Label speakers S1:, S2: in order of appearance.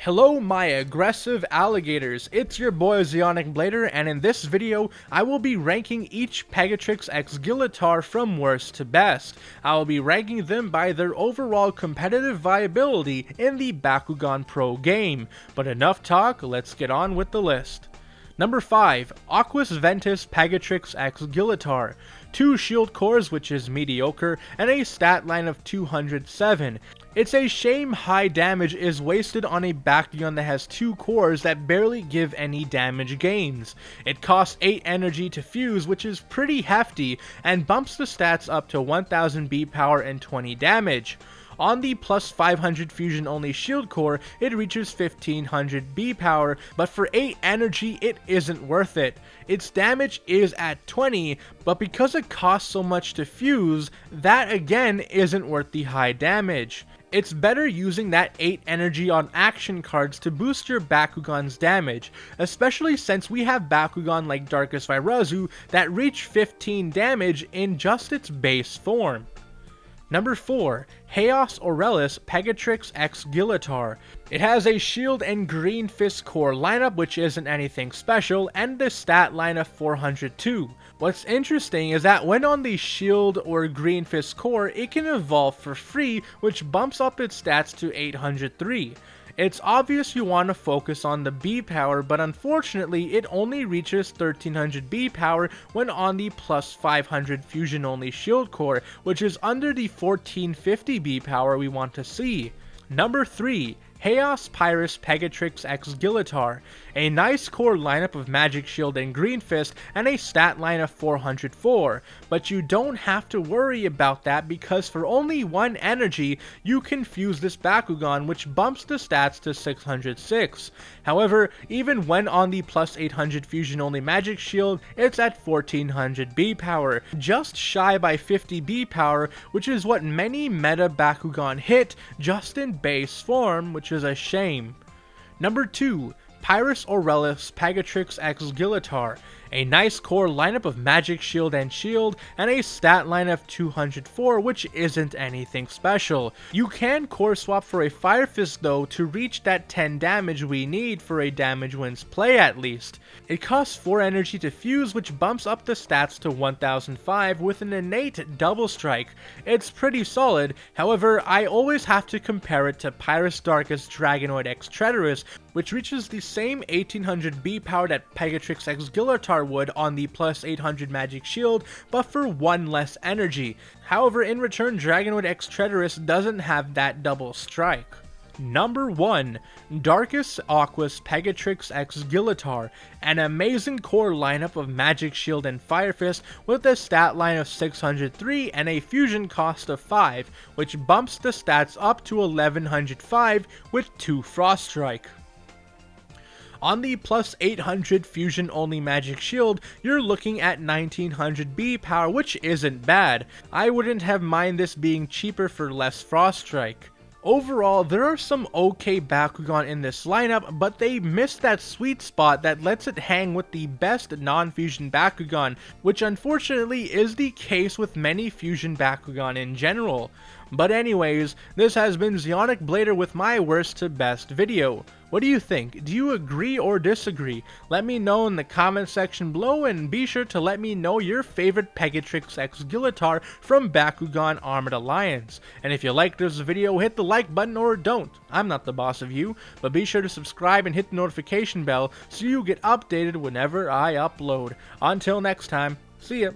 S1: Hello my aggressive alligators, it's your boy Zeonic Blader, and in this video I will be ranking each Pegatrix x Gillator from worst to best. I will be ranking them by their overall competitive viability in the Bakugan Pro game. But enough talk, let's get on with the list. Number 5. Aquos Ventus Pegatrix x Gillator. 2 shield cores, which is mediocre, and a stat line of 207. It's a shame high damage is wasted on a Bakugan that has 2 cores that barely give any damage gains. It costs 8 energy to fuse, which is pretty hefty, and bumps the stats up to 1000 B power and 20 damage. On the plus 500 fusion only shield core, it reaches 1500 B power, but for 8 energy it isn't worth it. Its damage is at 20, but because it costs so much to fuse, that again isn't worth the high damage. It's better using that 8 energy on action cards to boost your Bakugan's damage, especially since we have Bakugan like Darkus that reach 15 damage in just its base form. Number 4. Haos Aurelus Pegatrix x Gillator. It has a shield and green fist core lineup, which isn't anything special, and the stat line of 402. What's interesting is that when on the shield or green fist core, it can evolve for free, which bumps up its stats to 803. It's obvious you want to focus on the B power, but unfortunately it only reaches 1300 B power when on the plus 500 fusion only shield core, which is under the 1450 B power we want to see. Number 3. Haos Pyrus Pegatrix x Gillator. A nice core lineup of Magic Shield and Green Fist and a stat line of 404, but you don't have to worry about that because for only 1 energy you can fuse this Bakugan, which bumps the stats to 606. However, even when on the plus 800 fusion only Magic Shield, it's at 1400 B power, just shy by 50 B power, which is what many meta Bakugan hit just in base form, which is a shame. Number 2. Pyrus Aurelus Pegatrix x Gillator. A nice core lineup of Magic Shield and Shield, and a stat line of 204, which isn't anything special. You can core swap for a Fire Fist though to reach that 10 damage we need for a damage wins play at least. It costs 4 energy to fuse, which bumps up the stats to 1005 with an innate double strike. It's pretty solid, however I always have to compare it to Pyrus Darkus Dragonoid x Pyrus, which reaches the same 1800 B power that Pegatrix x Gillator would on the plus 800 Magic Shield, but for 1 less energy. However, in return, Dragonoid x Pyrus doesn't have that double strike. Number 1. Darkus Aquos Pegatrix x Gillator. An amazing core lineup of Magic Shield and Fire Fist with a stat line of 603 and a fusion cost of 5, which bumps the stats up to 1105 with 2 Frost Strike. On the plus 800 fusion only Magic Shield, you're looking at 1900 B power, which isn't bad. I wouldn't have mind this being cheaper for less Frost Strike. Overall, there are some okay Bakugan in this lineup, but they missed that sweet spot that lets it hang with the best non-fusion Bakugan, which unfortunately is the case with many fusion Bakugan in general. But anyways, this has been Zeonic Blader with my worst to best video. What do you think? Do you agree or disagree? Let me know in the comment section below, and be sure to let me know your favorite Pegatrix x Gillator from Bakugan Armored Alliance. And if you liked this video, hit the like button or don't. I'm not the boss of you, but be sure to subscribe and hit the notification bell so you get updated whenever I upload. Until next time, see ya.